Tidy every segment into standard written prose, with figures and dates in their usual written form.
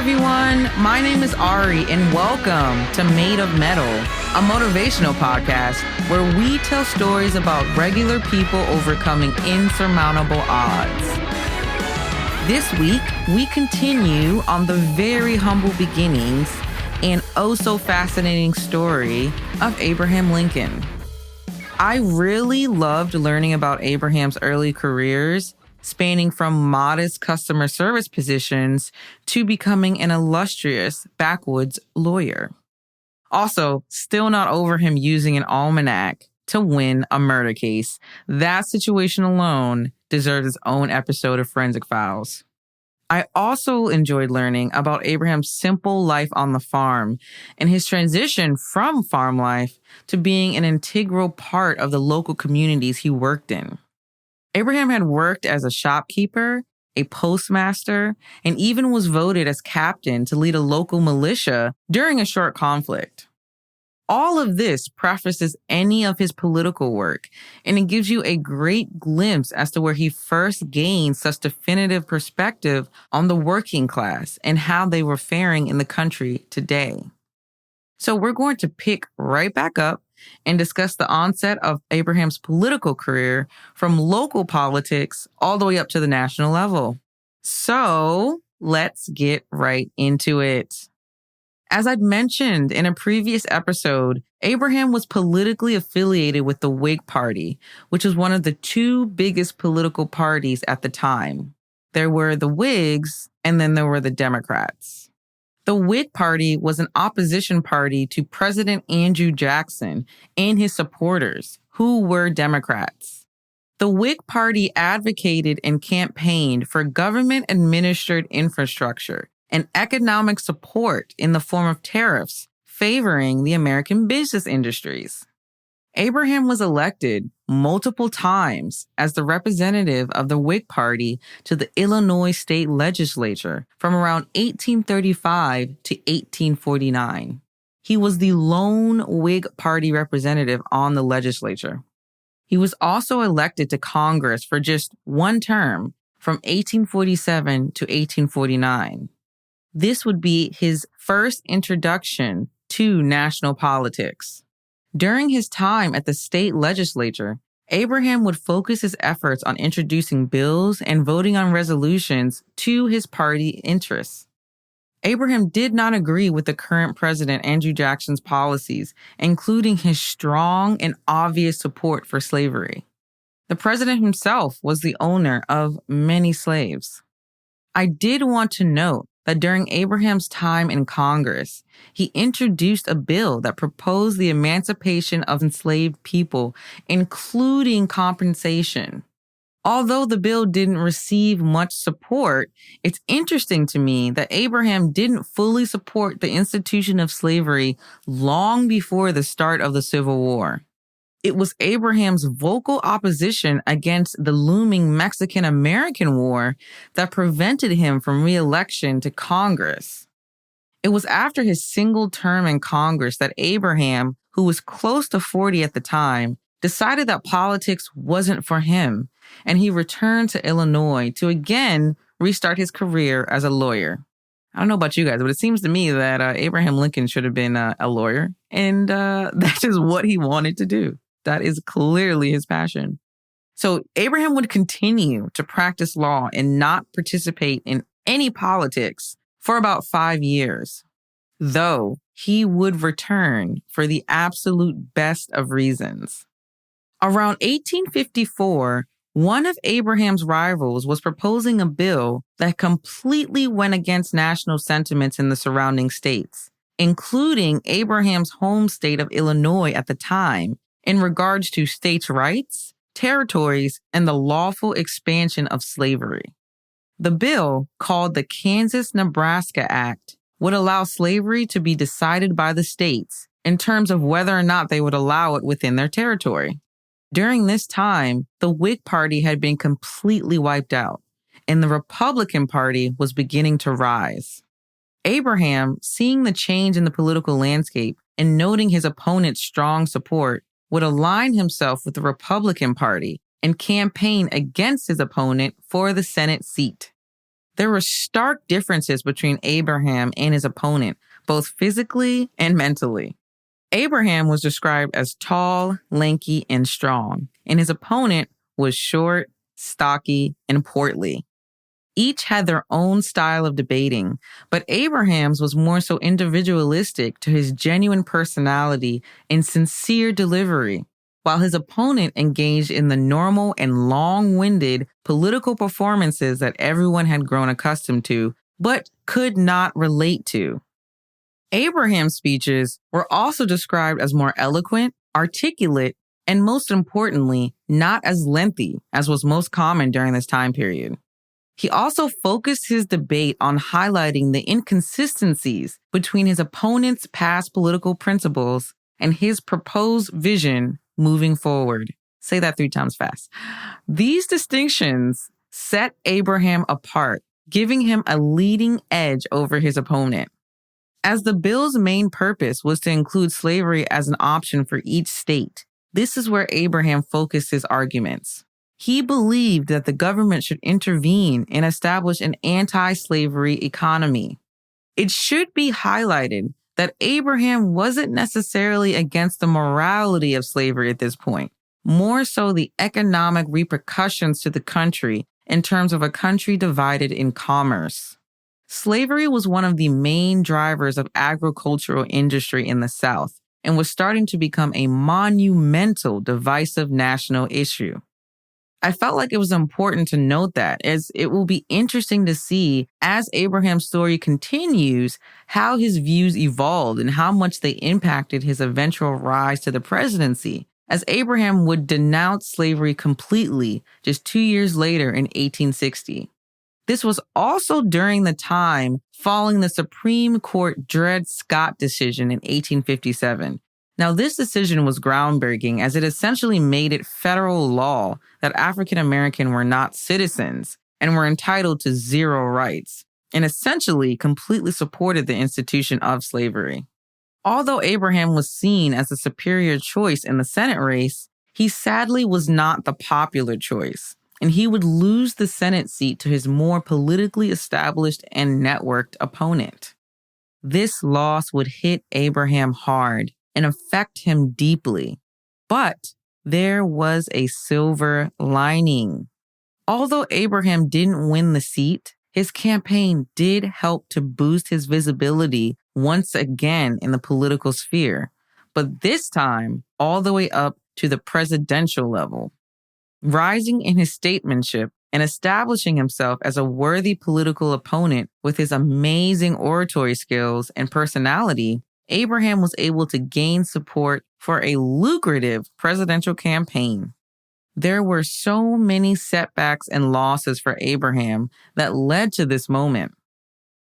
everyone. My name is Ari, and welcome to Made of Mettle, a motivational podcast where we tell stories about regular people overcoming insurmountable odds. This week, we continue on the very humble beginnings and oh so fascinating story of Abraham Lincoln. I really loved learning about Abraham's early careers, spanning from modest customer service positions to becoming an illustrious backwoods lawyer. Also, still not over him using an almanac to win a murder case. That situation alone deserves its own episode of Forensic Files. I also enjoyed learning about Abraham's simple life on the farm and his transition from farm life to being an integral part of the local communities he worked in. Abraham had worked as a shopkeeper, a postmaster, and even was voted as captain to lead a local militia during a short conflict. All of this prefaces any of his political work, and it gives you a great glimpse as to where he first gained such definitive perspective on the working class and how they were faring in the country today. So we're going to pick right back up and discuss the onset of Abraham's political career from local politics all the way up to the national level. So let's get right into it. As I'd mentioned in a previous episode, Abraham was politically affiliated with the Whig Party, which was one of the two biggest political parties at the time. There were the Whigs, and then there were the Democrats. The Whig Party was an opposition party to President Andrew Jackson and his supporters, who were Democrats. The Whig Party advocated and campaigned for government-administered infrastructure and economic support in the form of tariffs favoring the American business industries. Abraham was elected multiple times as the representative of the Whig Party to the Illinois state legislature from around 1835 to 1849. He was the lone Whig Party representative on the legislature. He was also elected to Congress for just one term from 1847 to 1849. This would be his first introduction to national politics. During his time at the state legislature, Abraham would focus his efforts on introducing bills and voting on resolutions to his party interests. Abraham did not agree with the current president Andrew Jackson's policies, including his strong and obvious support for slavery. The president himself was the owner of many slaves. I did want to note that during Abraham's time in Congress, he introduced a bill that proposed the emancipation of enslaved people, including compensation. Although the bill didn't receive much support, it's interesting to me that Abraham didn't fully support the institution of slavery long before the start of the Civil War. It was Abraham's vocal opposition against the looming Mexican-American War that prevented him from re-election to Congress. It was after his single term in Congress that Abraham, who was close to 40 at the time, decided that politics wasn't for him, and he returned to Illinois to again restart his career as a lawyer. I don't know about you guys, but it seems to me that Abraham Lincoln should have been a lawyer, and that is what he wanted to do. That is clearly his passion. So Abraham would continue to practice law and not participate in any politics for about 5 years, though he would return for the absolute best of reasons. Around 1854, one of Abraham's rivals was proposing a bill that completely went against national sentiments in the surrounding states, including Abraham's home state of Illinois at the time, in regards to states' rights, territories, and the lawful expansion of slavery. The bill, called the Kansas-Nebraska Act, would allow slavery to be decided by the states in terms of whether or not they would allow it within their territory. During this time, the Whig Party had been completely wiped out, and the Republican Party was beginning to rise. Abraham, seeing the change in the political landscape and noting his opponent's strong support, would align himself with the Republican Party and campaign against his opponent for the Senate seat. There were stark differences between Abraham and his opponent, both physically and mentally. Abraham was described as tall, lanky, and strong, and his opponent was short, stocky, and portly. Each had their own style of debating, but Abraham's was more so individualistic to his genuine personality and sincere delivery, while his opponent engaged in the normal and long-winded political performances that everyone had grown accustomed to, but could not relate to. Abraham's speeches were also described as more eloquent, articulate, and most importantly, not as lengthy as was most common during this time period. He also focused his debate on highlighting the inconsistencies between his opponent's past political principles and his proposed vision moving forward. Say that 3 times fast. These distinctions set Abraham apart, giving him a leading edge over his opponent. As the bill's main purpose was to include slavery as an option for each state, this is where Abraham focused his arguments. He believed that the government should intervene and establish an anti-slavery economy. It should be highlighted that Abraham wasn't necessarily against the morality of slavery at this point, more so the economic repercussions to the country in terms of a country divided in commerce. Slavery was one of the main drivers of agricultural industry in the South and was starting to become a monumental divisive national issue. I felt like it was important to note that, as it will be interesting to see as Abraham's story continues how his views evolved and how much they impacted his eventual rise to the presidency, as Abraham would denounce slavery completely just 2 years later in 1860. This was also during the time following the Supreme Court Dred Scott decision in 1857. Now, this decision was groundbreaking as it essentially made it federal law that African Americans were not citizens and were entitled to zero rights, and essentially completely supported the institution of slavery. Although Abraham was seen as the superior choice in the Senate race, he sadly was not the popular choice, and he would lose the Senate seat to his more politically established and networked opponent. This loss would hit Abraham hard and affect him deeply. But there was a silver lining. Although Abraham didn't win the seat, his campaign did help to boost his visibility once again in the political sphere, but this time all the way up to the presidential level. Rising in his statesmanship and establishing himself as a worthy political opponent with his amazing oratory skills and personality, Abraham was able to gain support for a lucrative presidential campaign. There were so many setbacks and losses for Abraham that led to this moment.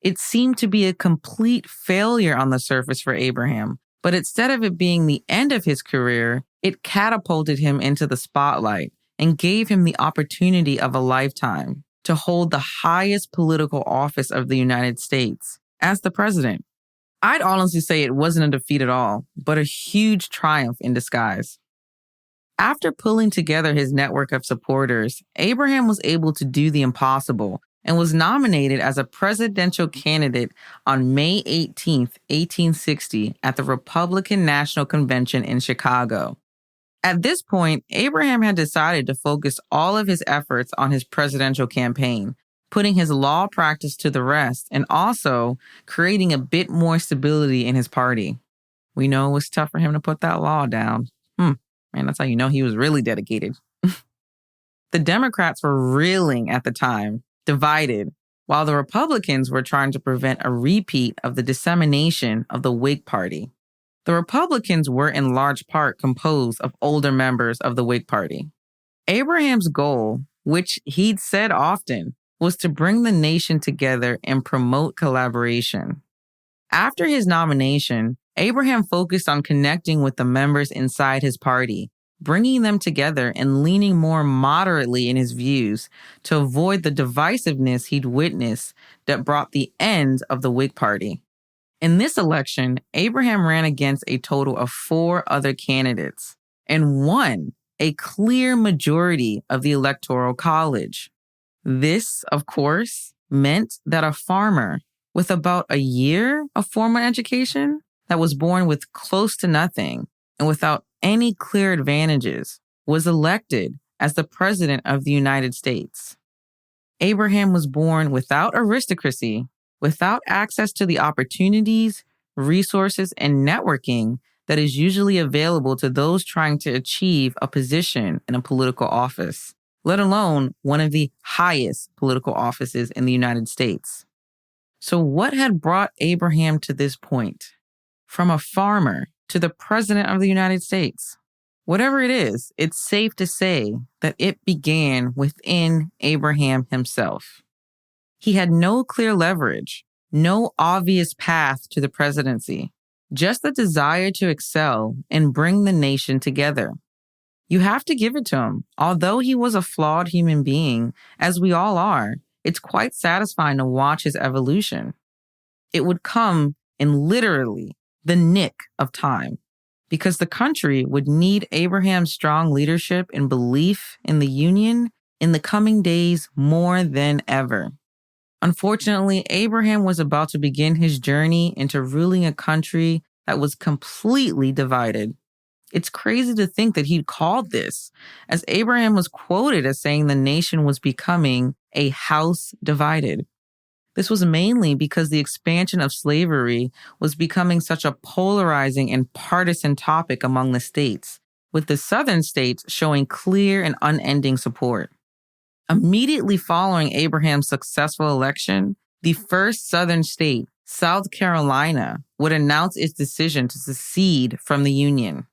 It seemed to be a complete failure on the surface for Abraham, but instead of it being the end of his career, it catapulted him into the spotlight and gave him the opportunity of a lifetime to hold the highest political office of the United States as the president. I'd honestly say it wasn't a defeat at all, but a huge triumph in disguise. After pulling together his network of supporters, Abraham was able to do the impossible and was nominated as a presidential candidate on May 18, 1860, at the Republican National Convention in Chicago. At this point, Abraham had decided to focus all of his efforts on his presidential campaign, putting his law practice to the rest and also creating a bit more stability in his party. We know it was tough for him to put that law down. Man, that's how you know he was really dedicated. The Democrats were reeling at the time, divided, while the Republicans were trying to prevent a repeat of the dissemination of the Whig Party. The Republicans were in large part composed of older members of the Whig Party. Abraham's goal, which he'd said often, was to bring the nation together and promote collaboration. After his nomination, Abraham focused on connecting with the members inside his party, bringing them together and leaning more moderately in his views to avoid the divisiveness he'd witnessed that brought the end of the Whig Party. In this election, Abraham ran against a total of 4 other candidates and won a clear majority of the Electoral College. This, of course, meant that a farmer with about a year of formal education that was born with close to nothing and without any clear advantages was elected as the president of the United States. Abraham was born without aristocracy, without access to the opportunities, resources, and networking that is usually available to those trying to achieve a position in a political office, let alone one of the highest political offices in the United States. So what had brought Abraham to this point? From a farmer to the president of the United States? Whatever it is, it's safe to say that it began within Abraham himself. He had no clear leverage, no obvious path to the presidency, just the desire to excel and bring the nation together. You have to give it to him. Although he was a flawed human being, as we all are, it's quite satisfying to watch his evolution. It would come in literally the nick of time, because the country would need Abraham's strong leadership and belief in the Union in the coming days more than ever. Unfortunately, Abraham was about to begin his journey into ruling a country that was completely divided. It's crazy to think that he'd called this, as Abraham was quoted as saying the nation was becoming a house divided. This was mainly because the expansion of slavery was becoming such a polarizing and partisan topic among the states, with the southern states showing clear and unending support. Immediately following Abraham's successful election, the first southern state, South Carolina, would announce its decision to secede from the Union.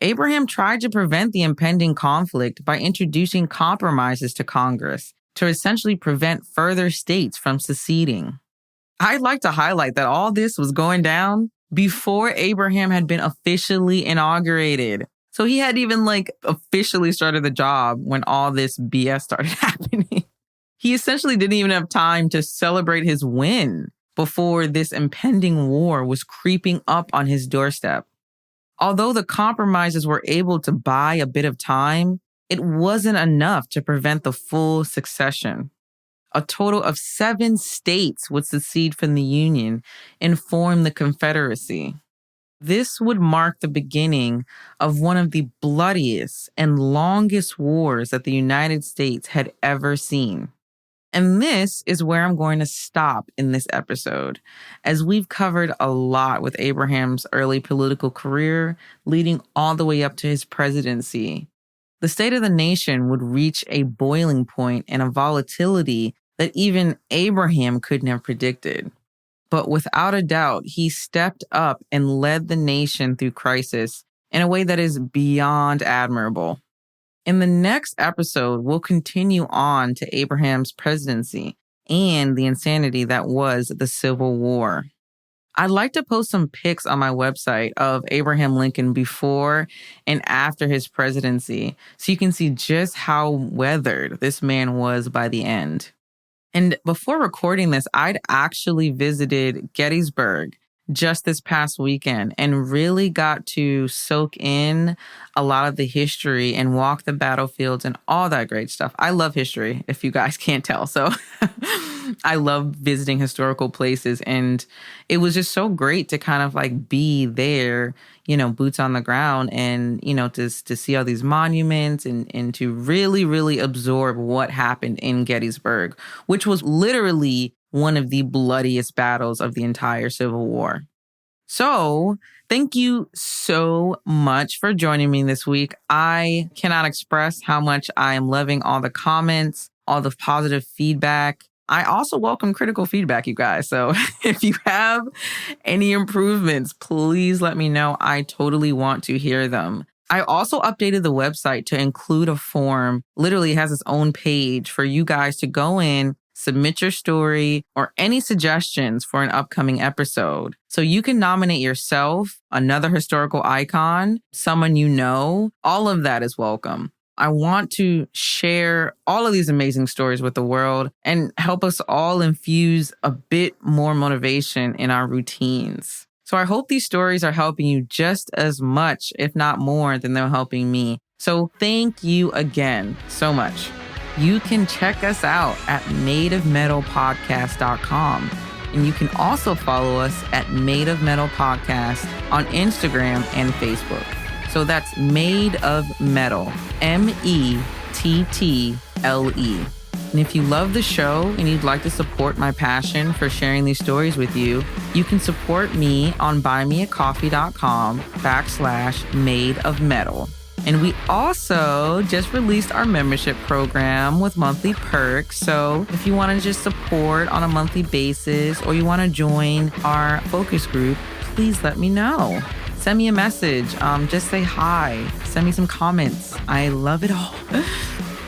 Abraham tried to prevent the impending conflict by introducing compromises to Congress to essentially prevent further states from seceding. I'd like to highlight that all this was going down before Abraham had been officially inaugurated. So he hadn't even officially started the job when all this BS started happening. He essentially didn't even have time to celebrate his win before this impending war was creeping up on his doorstep. Although the compromises were able to buy a bit of time, it wasn't enough to prevent the full succession. A total of 7 states would secede from the Union and form the Confederacy. This would mark the beginning of one of the bloodiest and longest wars that the United States had ever seen. And this is where I'm going to stop in this episode, as we've covered a lot with Abraham's early political career, leading all the way up to his presidency. The state of the nation would reach a boiling point and a volatility that even Abraham couldn't have predicted. But without a doubt, he stepped up and led the nation through crisis in a way that is beyond admirable. In the next episode, we'll continue on to Abraham's presidency and the insanity that was the Civil War. I'd like to post some pics on my website of Abraham Lincoln before and after his presidency, so you can see just how weathered this man was by the end. And before recording this, I'd actually visited Gettysburg just this past weekend and really got to soak in a lot of the history and walk the battlefields and all that great stuff. I love history, if you guys can't tell. So I love visiting historical places, and it was just so great to kind of be there, boots on the ground, and, to see all these monuments and to really, really absorb what happened in Gettysburg, which was literally one of the bloodiest battles of the entire Civil War. So thank you so much for joining me this week. I cannot express how much I am loving all the comments, all the positive feedback. I also welcome critical feedback, you guys. So if you have any improvements, please let me know. I totally want to hear them. I also updated the website to include a form. Literally, it has its own page for you guys to go in, submit your story, or any suggestions for an upcoming episode. So you can nominate yourself, another historical icon, someone you know. All of that is welcome. I want to share all of these amazing stories with the world and help us all infuse a bit more motivation in our routines. So I hope these stories are helping you just as much, if not more, than they're helping me. So thank you again so much. you can check us out at madeofmetalpodcast.com. And you can also follow us at Made of Metal Podcast on Instagram and Facebook. So that's Made of Mettle, Mettle. And if you love the show and you'd like to support my passion for sharing these stories with you, you can support me on buymeacoffee.com/madeofmetal. And we also just released our membership program with monthly perks. So if you want to just support on a monthly basis or you want to join our focus group, please let me know. Send me a message. Just say hi. Send me some comments. I love it all.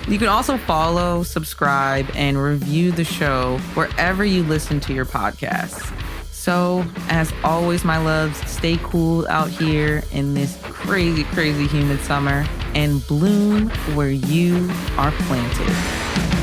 You can also follow, subscribe, and review the show wherever you listen to your podcasts. So, as always, my loves, stay cool out here in this crazy, crazy humid summer and bloom where you are planted.